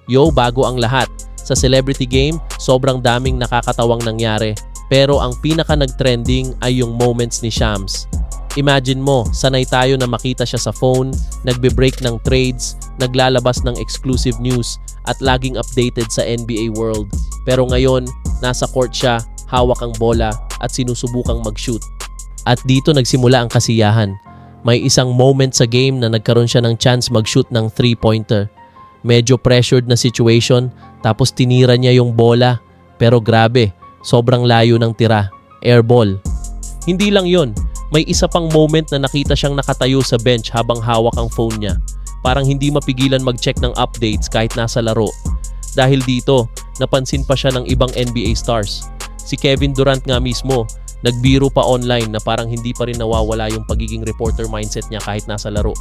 Yo, bago ang lahat. Sa celebrity game, sobrang daming nakakatawang nangyari. Pero ang pinaka nag-trending ay yung moments ni Shams. Imagine mo, sanay tayo na makita siya sa phone, nagbe-break ng trades, naglalabas ng exclusive news, at laging updated sa NBA world. Pero ngayon, nasa court siya, hawak ang bola, at sinusubukang mag-shoot. At dito nagsimula ang kasiyahan. May isang moment sa game na nagkaroon siya ng chance mag-shoot ng 3-pointer. Medyo pressured na situation, tapos tinira niya yung bola. Pero grabe, sobrang layo ng tira. Airball. Hindi lang yon, may isa pang moment na nakita siyang nakatayo sa bench habang hawak ang phone niya. Parang hindi mapigilan mag-check ng updates kahit nasa laro. Dahil dito, napansin pa siya ng ibang NBA stars. Si Kevin Durant nga mismo, nagbiro pa online na parang hindi pa rin nawawala yung pagiging reporter mindset niya kahit nasa laro.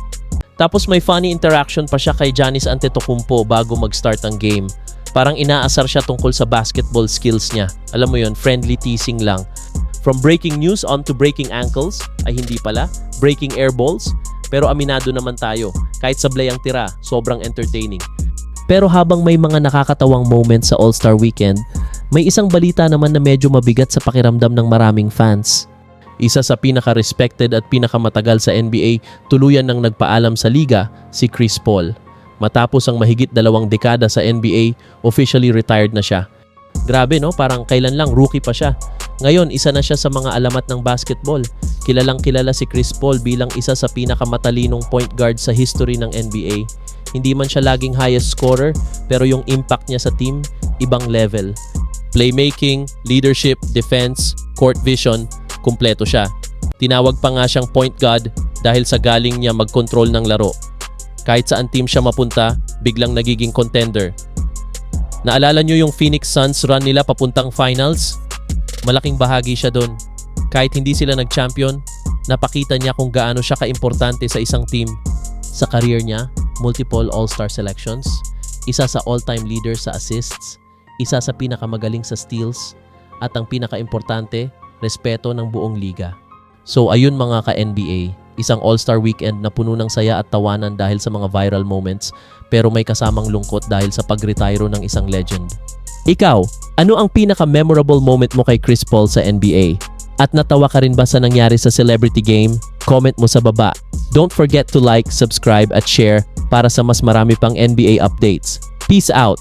Tapos may funny interaction pa siya kay Giannis Antetokounmpo bago mag-start ang game. Parang inaasar siya tungkol sa basketball skills niya. Alam mo yon, friendly teasing lang. From breaking news on to breaking ankles, ay hindi pala, breaking air balls. Pero aminado naman tayo, kahit sablay ang tira, sobrang entertaining. Pero habang may mga nakakatawang moments sa All-Star Weekend, may isang balita naman na medyo mabigat sa pakiramdam ng maraming fans. Isa sa pinaka-respected at pinakamatagal sa NBA, tuluyan nang nagpaalam sa liga, si Chris Paul. Matapos ang mahigit 2 dekada sa NBA, officially retired na siya. Grabe no, parang kailan lang rookie pa siya. Ngayon, isa na siya sa mga alamat ng basketball. Kilalang kilala si Chris Paul bilang isa sa pinakamatalinong point guard sa history ng NBA. Hindi man siya laging highest scorer, pero yung impact niya sa team, ibang level. Playmaking, leadership, defense, court vision, kumpleto siya. Tinawag pa nga siyang point guard dahil sa galing niya mag-control ng laro. Kahit saan team siya mapunta, biglang nagiging contender. Naalala nyo yung Phoenix Suns run nila papuntang finals? Malaking bahagi siya doon. Kahit hindi sila nag-champion, napakita niya kung gaano siya kaimportante sa isang team. Sa career niya, multiple All-Star selections, isa sa all-time leader sa assists, isa sa pinakamagaling sa steals, at ang pinakaimportante, respeto ng buong liga. So ayun mga ka-NBA, isang All-Star Weekend na puno ng saya at tawanan dahil sa mga viral moments, pero may kasamang lungkot dahil sa pag-retiro ng isang legend. Ikaw, ano ang pinaka-memorable moment mo kay Chris Paul sa NBA? At natawa ka rin ba sa nangyari sa celebrity game? Comment mo sa baba. Don't forget to like, subscribe at share para sa mas marami pang NBA updates. Peace out!